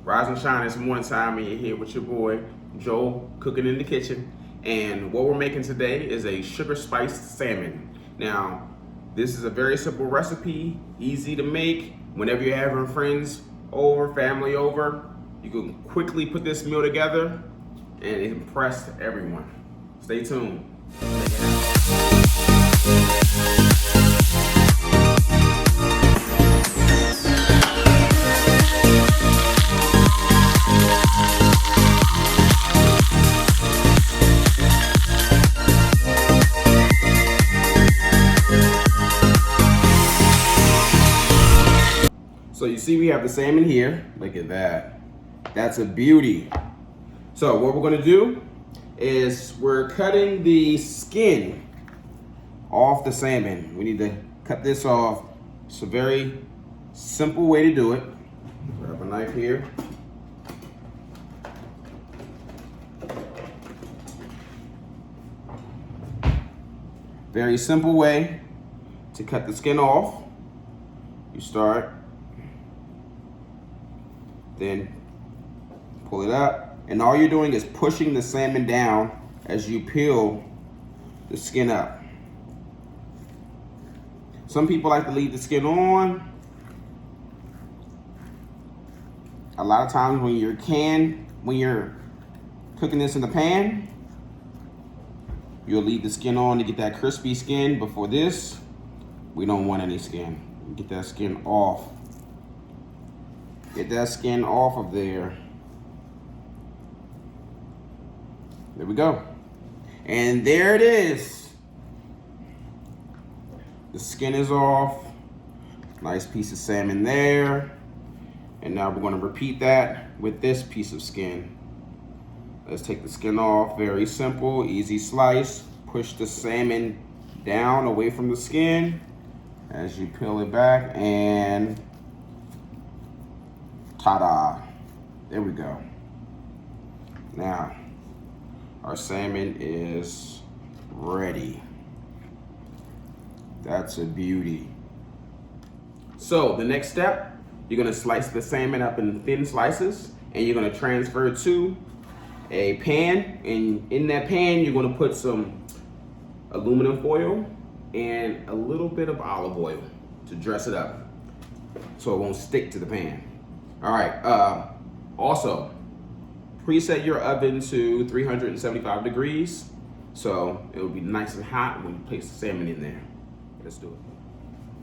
Rise and shine, it's morning time, and you're here with your boy, Joel, cooking in the kitchen. And what we're making today is a sugar spiced salmon. Now, this is a very simple recipe, easy to make. Whenever you're having friends over, family over, you can quickly put this meal together and impress everyone. Stay tuned. So you see we have the salmon here. Look at that. That's a beauty. So what we're gonna do is we're cutting the skin off the salmon. We need to cut this off. It's a very simple way to do it. Grab a knife here. Very simple way to cut the skin off. You start, then pull it up, and all you're doing is pushing the salmon down as you peel the skin up. Some people like to leave the skin on. A lot of times when you're cooking this in the pan, you'll leave the skin on to get that crispy skin, but for this, we don't want any skin. Get that skin off. Get that skin off of there. There we go. And there it is. The skin is off. Nice piece of salmon there. And now we're gonna repeat that with this piece of skin. Let's take the skin off. Very simple, easy slice. Push the salmon down away from the skin as you peel it back, and ta-da, there we go. Now, our salmon is ready. That's a beauty. So the next step, you're gonna slice the salmon up in thin slices, and you're gonna transfer it to a pan. And in that pan, you're gonna put some aluminum foil and a little bit of olive oil to dress it up so it won't stick to the pan. All right, also, preset your oven to 375 degrees so it'll be nice and hot when you place the salmon in there. Let's do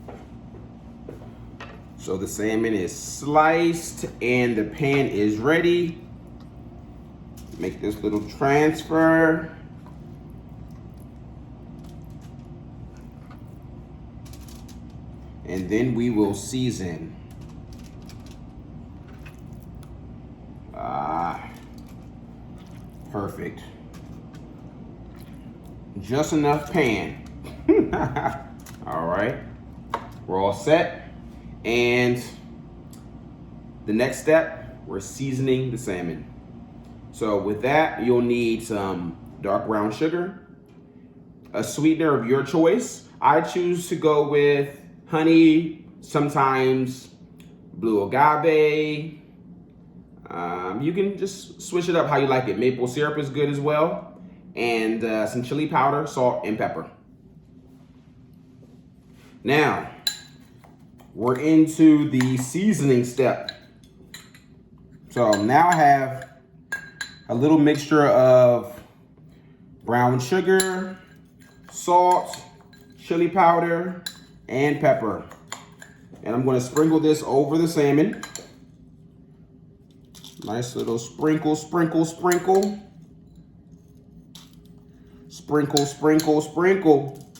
it. So the salmon is sliced and the pan is ready. Make this little transfer. And then we will season. Perfect. Just enough pan. All right, we're all set. And the next step, we're seasoning the salmon. So with that, you'll need some dark brown sugar, a sweetener of your choice. I choose to go with honey, sometimes blue agave. You can just switch it up how you like it. Maple syrup is good as well. And some chili powder, salt, and pepper. Now, we're into the seasoning step. So now I have a little mixture of brown sugar, salt, chili powder, and pepper. And I'm gonna sprinkle this over the salmon. Nice little sprinkle, sprinkle, sprinkle. Sprinkle, sprinkle, sprinkle.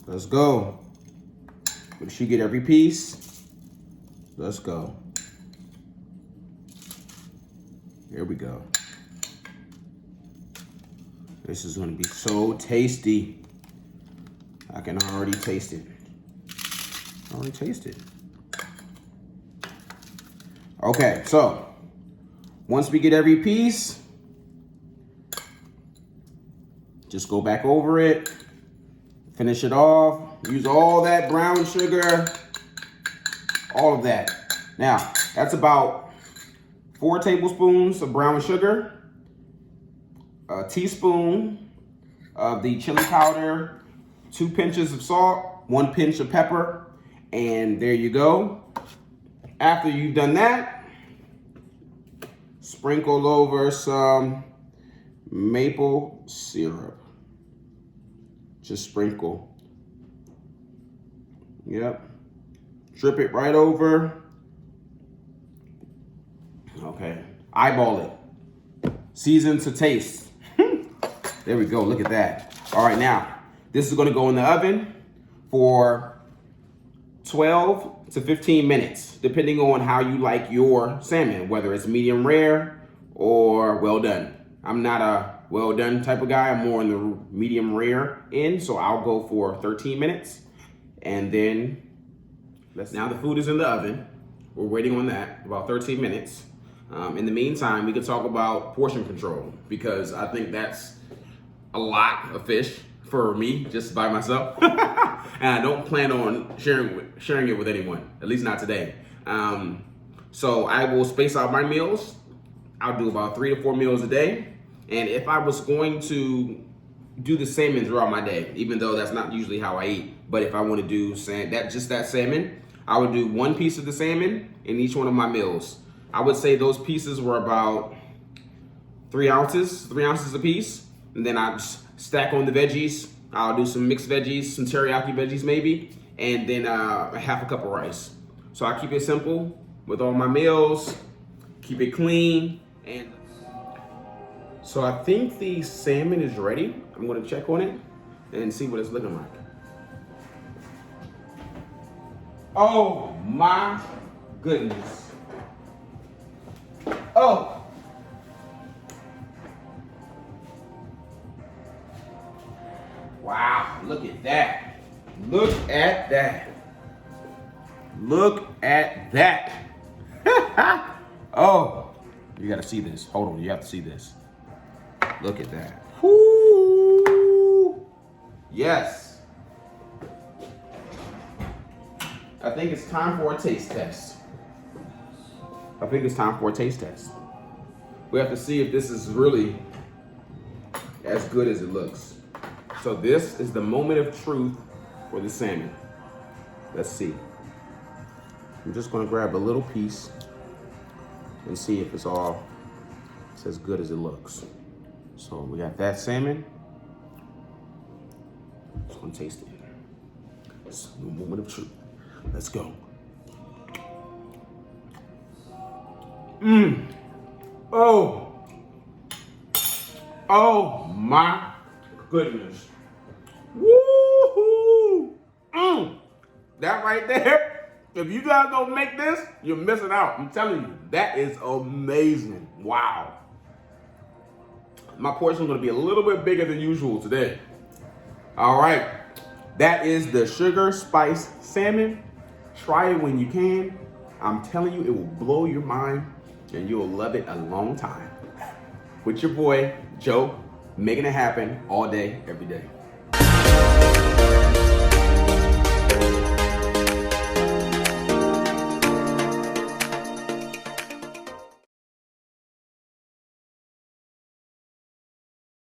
Let's go. Make sure you get every piece. Let's go. Here we go. This is gonna be so tasty. I can already taste it. Already taste it. Okay, so once we get every piece, just go back over it, finish it off, use all that brown sugar, all of that. Now, that's about 4 tablespoons of brown sugar, a teaspoon of the chili powder, 2 pinches of salt, 1 pinch of pepper, and there you go. After you've done that, sprinkle over some maple syrup. Just sprinkle. Yep. Drip it right over. Okay. Eyeball it. Season to taste. There we go. Look at that. All right, now this is going to go in the oven for 12 to 15 minutes, depending on how you like your salmon, whether it's medium rare or well done. I'm not a well done type of guy. I'm more in the medium rare end, so I'll go for 13 minutes. And then now the food is in the oven. We're waiting on that about 13 minutes. In the meantime, we can talk about portion control, because I think that's a lot of fish for me just by myself. And I don't plan on sharing it with anyone, at least not today. So I will space out my meals. I'll do about 3 to 4 meals a day. And if I was going to do the salmon throughout my day, even though that's not usually how I eat, but if I want to do that salmon, I would do 1 piece of the salmon in each one of my meals. I would say those pieces were about 3 ounces a piece. And then I stack on the veggies. I'll do some mixed veggies, some teriyaki veggies maybe, and then a half a cup of rice. So I keep it simple with all my meals, keep it clean. And so I think the salmon is ready. I'm gonna check on it and see what it's looking like. Oh my goodness. Oh. Wow, look at that. Look at that. Look at that. Oh, you gotta see this. Hold on, you have to see this. Look at that. Woo. Yes. I think it's time for a taste test. We have to see if this is really as good as it looks. So this is the moment of truth for the salmon. Let's see. I'm just gonna grab a little piece and see if it's as good as it looks. So we got that salmon. Just gonna taste it. It's the moment of truth. Let's go. Oh. Oh my goodness. Woo-hoo. That right there, if you guys don't make this, you're missing out. I'm telling you, that is amazing. Wow. My portion is going to be a little bit bigger than usual today. All right. That is the sugar spiced salmon. Try it when you can. I'm telling you, it will blow your mind and you'll love it a long time. With your boy, Joe, making it happen all day, every day.